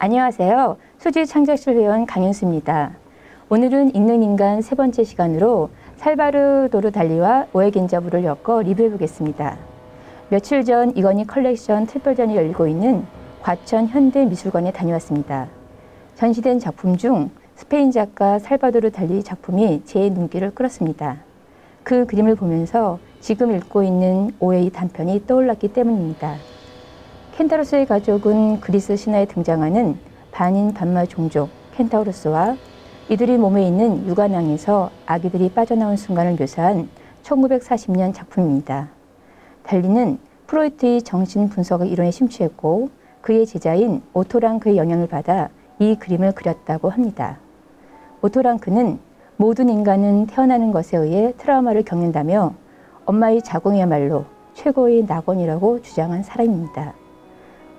안녕하세요. 수지 창작실 회원 강윤수입니다. 오늘은 읽는 인간 세 번째 시간으로 살바르도르 달리와 오해 긴자부를 엮어 리뷰해 보겠습니다. 며칠 전 이건희 컬렉션 특별전이 열리고 있는 과천 현대미술관에 다녀왔습니다. 전시된 작품 중 스페인 작가 살바도르 달리 작품이 제 눈길을 끌었습니다. 그 그림을 보면서 지금 읽고 있는 오해의 단편이 떠올랐기 때문입니다. 켄타우로스의 가족은 그리스 신화에 등장하는 반인 반마 종족 켄타우로스와 이들이 몸에 있는 유관왕에서 아기들이 빠져나온 순간을 묘사한 1940년 작품입니다. 달리는 프로이트의 정신분석 이론에 심취했고 그의 제자인 오토 랑크의 영향을 받아 이 그림을 그렸다고 합니다. 오토 랑크는 모든 인간은 태어나는 것에 의해 트라우마를 겪는다며 엄마의 자궁이야말로 최고의 낙원이라고 주장한 사람입니다.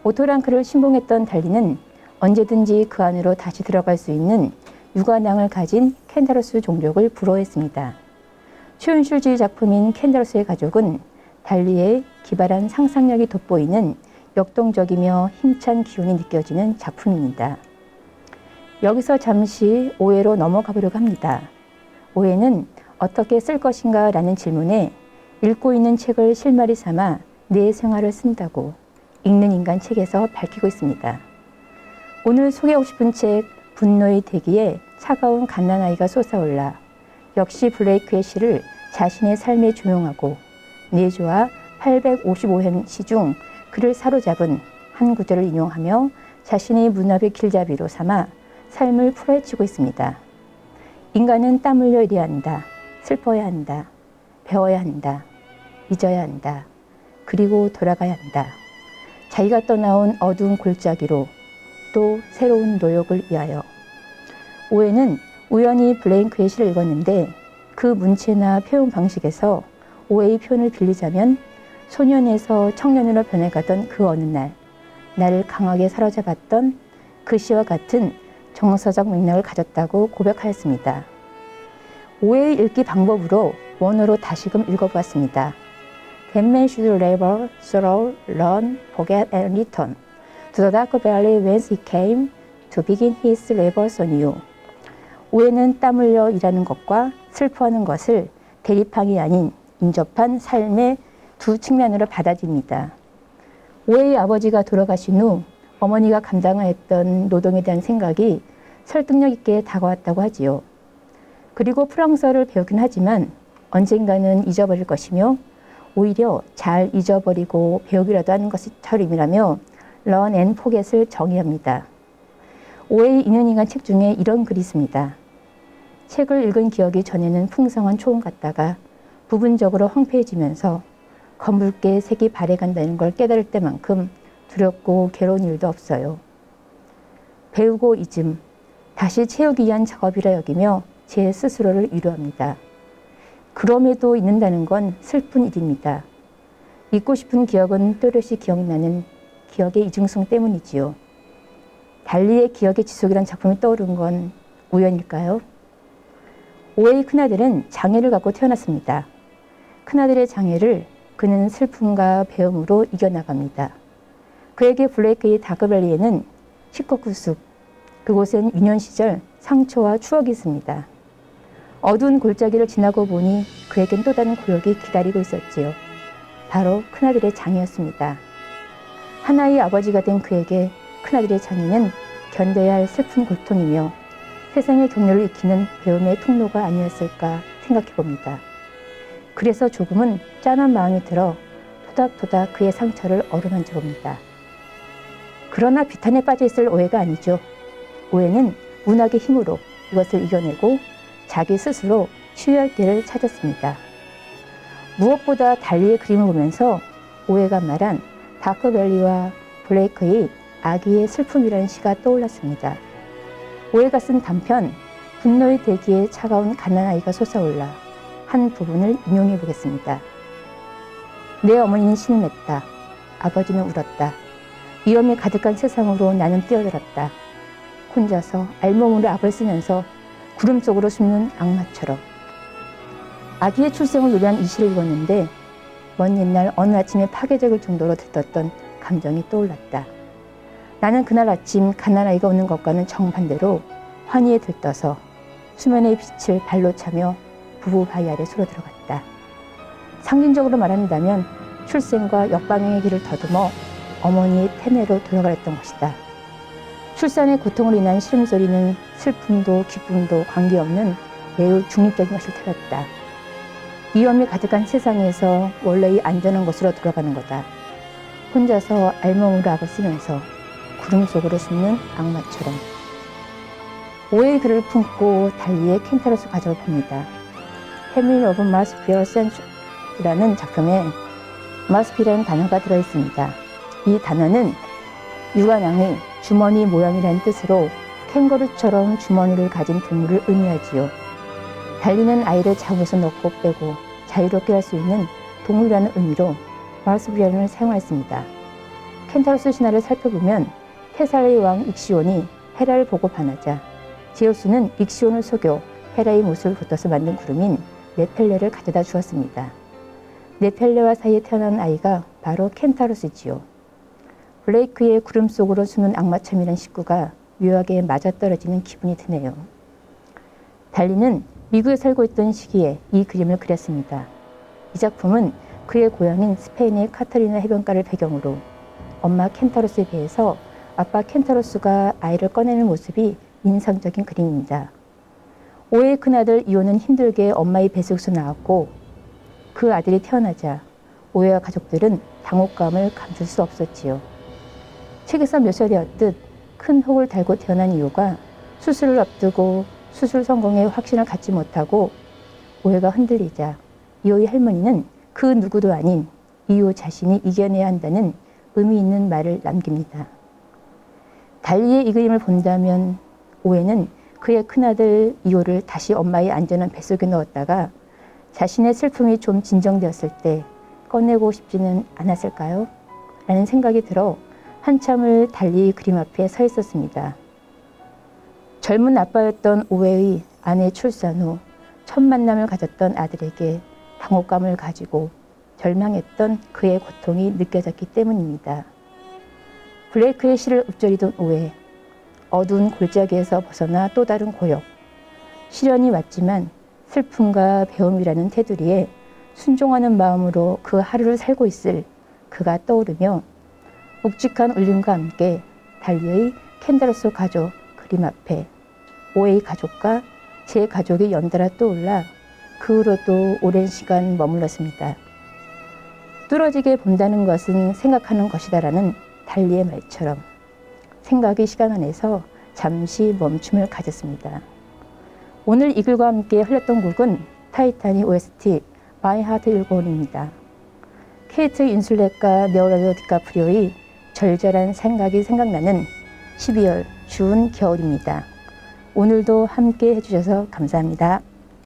오토 랑크를 신봉했던 달리는 언제든지 그 안으로 다시 들어갈 수 있는 유관왕을 가진 켄타우로스 종족을 부러워했습니다. 초현실주의 작품인 켄타우로스의 가족은 달리의 기발한 상상력이 돋보이는 역동적이며 힘찬 기운이 느껴지는 작품입니다. 여기서 잠시 오해로 넘어가 보려고 합니다. 오해는 어떻게 쓸 것인가 라는 질문에 읽고 있는 책을 실마리 삼아 내 생활을 쓴다고 읽는 인간 책에서 밝히고 있습니다. 오늘 소개하고 싶은 책 분노의 대기에 차가운 갓난아이가 솟아올라 역시 블레이크의 시를 자신의 삶에 조용하고 내조와 855행 시 중 그를 사로잡은 한 구절을 인용하며 자신의 문학의 길잡이로 삼아 삶을 풀어헤치고 있습니다. 인간은 땀 흘려 일해야 한다. 슬퍼야 한다. 배워야 한다. 잊어야 한다. 그리고 돌아가야 한다. 자기가 떠나온 어두운 골짜기로 또 새로운 노력을 위하여. 오해는 우연히 블레이크의 시를 읽었는데 그 문체나 표현 방식에서 오해의 표현을 빌리자면 소년에서 청년으로 변해가던 그 어느 날 나를 강하게 사로잡았던 그 시와 같은 정서적 맥락을 가졌다고 고백하였습니다. 오해의 읽기 방법으로 원어로 다시금 읽어보았습니다. That man should labor, sorrow, learn, forget and return to the dark valley whence he came to begin his labors anew. 오해는 땀 흘려 일하는 것과 슬퍼하는 것을 대립항이 아닌 인접한 삶의 두 측면으로 받아들입니다. 오해의 아버지가 돌아가신 후 어머니가 감당했던 노동에 대한 생각이 설득력 있게 다가왔다고 하지요. 그리고 프랑스어를 배우긴 하지만 언젠가는 잊어버릴 것이며 오히려 잘 잊어버리고 배우기라도 하는 것이 차림이라며 Learn and Forget을 정의합니다. 오해의 읽는 인간 책 중에 이런 글이 있습니다. 책을 읽은 기억이 전에는 풍성한 초원 같다가 부분적으로 황폐해지면서 검붉게 색이 발해간다는 걸 깨달을 때만큼 두렵고 괴로운 일도 없어요. 배우고 잊음, 다시 채우기 위한 작업이라 여기며 제 스스로를 위로합니다. 그럼에도 잊는다는 건 슬픈 일입니다. 잊고 싶은 기억은 또렷이 기억나는 기억의 이중성 때문이지요. 달리의 기억의 지속이란 작품이 떠오른 건 우연일까요? 오해의 큰아들은 장애를 갖고 태어났습니다. 큰아들의 장애를 그는 슬픔과 배움으로 이겨나갑니다. 그에게 블레이크의 다크밸리에는 시커쿠 숲, 그곳엔 유년 시절 상처와 추억이 있습니다. 어두운 골짜기를 지나고 보니 그에겐 또 다른 고역이 기다리고 있었지요. 바로 큰아들의 장애였습니다. 하나의 아버지가 된 그에게 큰아들의 장애는 견뎌야 할 슬픈 고통이며 세상의 격려를 익히는 배움의 통로가 아니었을까 생각해 봅니다. 그래서 조금은 짠한 마음이 들어 토닥토닥 그의 상처를 어루만져 봅니다. 그러나 비탄에 빠져 있을 오해가 아니죠. 오해는 문학의 힘으로 이것을 이겨내고 자기 스스로 치유할 길을 찾았습니다. 무엇보다 달리의 그림을 보면서 오해가 말한 다크밸리와 블레이크의 아기의 슬픔이라는 시가 떠올랐습니다. 오해가 쓴 단편 분노의 대기에 차가운 갓난아이가 솟아올라 한 부분을 인용해 보겠습니다. 내 어머니는 신음했다. 아버지는 울었다. 위험이 가득한 세상으로 나는 뛰어들었다. 혼자서 알몸으로 압을 쓰면서 구름 속으로 숨는 악마처럼. 아기의 출생을 노래한 이 시를 읽었는데 먼 옛날 어느 아침에 파괴적일 정도로 들떴던 감정이 떠올랐다. 나는 그날 아침 갓난아이가 웃는 것과는 정반대로 환희에 들떠서 수면의 빛을 발로 차며 부부 바위 아래 술어 들어갔다. 상징적으로 말한다면 출생과 역방향의 길을 더듬어 어머니의 태내로 돌아가렸던 것이다. 출산의 고통으로 인한 시름소리는 슬픔도 기쁨도 관계없는 매우 중립적인 것을 틀었다. 위험이 가득한 세상에서 원래의 안전한 곳으로 돌아가는 거다. 혼자서 알몸으로 악을 쓰면서 구름 속으로 숨는 악마처럼. 오해의 글을 품고 달리의 켄타로스 가족을 봅니다. 해밀 오브 마스피어 센츄라는 작품에 마스피라는 단어가 들어있습니다. 이 단어는 육안왕의 주머니 모양이라는 뜻으로 캥거루처럼 주머니를 가진 동물을 의미하지요. 달리는 아이를 자국에서 넣고 빼고 자유롭게 할 수 있는 동물이라는 의미로 마스피라를 사용하였습니다. 켄타로스 신화를 살펴보면 테살의 왕 익시온이 헤라를 보고 반하자 제우스는 익시온을 속여 헤라의 못을 걷어서 만든 구름인 네펠레를 가져다 주었습니다. 네펠레와 사이에 태어난 아이가 바로 켄타로스지요. 블레이크의 구름 속으로 숨은 악마처럼이라는 식구가 묘하게 맞아떨어지는 기분이 드네요. 달리는 미국에 살고 있던 시기에 이 그림을 그렸습니다. 이 작품은 그의 고향인 스페인의 카타리나 해변가를 배경으로 엄마 켄타로스에 비해서 아빠 켄타로스가 아이를 꺼내는 모습이 인상적인 그림입니다. 오해의 큰아들 이오는 힘들게 엄마의 뱃속에서 나왔고 그 아들이 태어나자 오해와 가족들은 당혹감을 감출 수 없었지요. 책에서 묘사되었듯 큰 혹을 달고 태어난 이오가 수술을 앞두고 수술 성공에 확신을 갖지 못하고 오해가 흔들리자 이오의 할머니는 그 누구도 아닌 이오 자신이 이겨내야 한다는 의미 있는 말을 남깁니다. 달리의 이 그림을 본다면 오해는 그의 큰아들 이오를 다시 엄마의 안전한 뱃속에 넣었다가 자신의 슬픔이 좀 진정되었을 때 꺼내고 싶지는 않았을까요? 라는 생각이 들어 한참을 달리 그림 앞에 서 있었습니다. 젊은 아빠였던 오해의 아내 출산 후 첫 만남을 가졌던 아들에게 당혹감을 가지고 절망했던 그의 고통이 느껴졌기 때문입니다. 블레이크의 시를 읊조리던 오해, 어두운 골짜기에서 벗어나 또 다른 고역, 시련이 왔지만 슬픔과 배움이라는 테두리에 순종하는 마음으로 그 하루를 살고 있을 그가 떠오르며 묵직한 울림과 함께 달리의 켄타로스 가족 그림 앞에 오해의 가족과 제 가족이 연달아 떠올라 그 후로도 오랜 시간 머물렀습니다. 뚫어지게 본다는 것은 생각하는 것이다라는 달리의 말처럼 생각의 시간 안에서 잠시 멈춤을 가졌습니다. 오늘 이 글과 함께 흘렸던 곡은 타이타닉 OST My Heart Will Go On입니다. 케이트 윈슬렛과 레오나르도 디카프리오의 절절한 생각이 생각나는 12월 추운 겨울입니다. 오늘도 함께 해주셔서 감사합니다.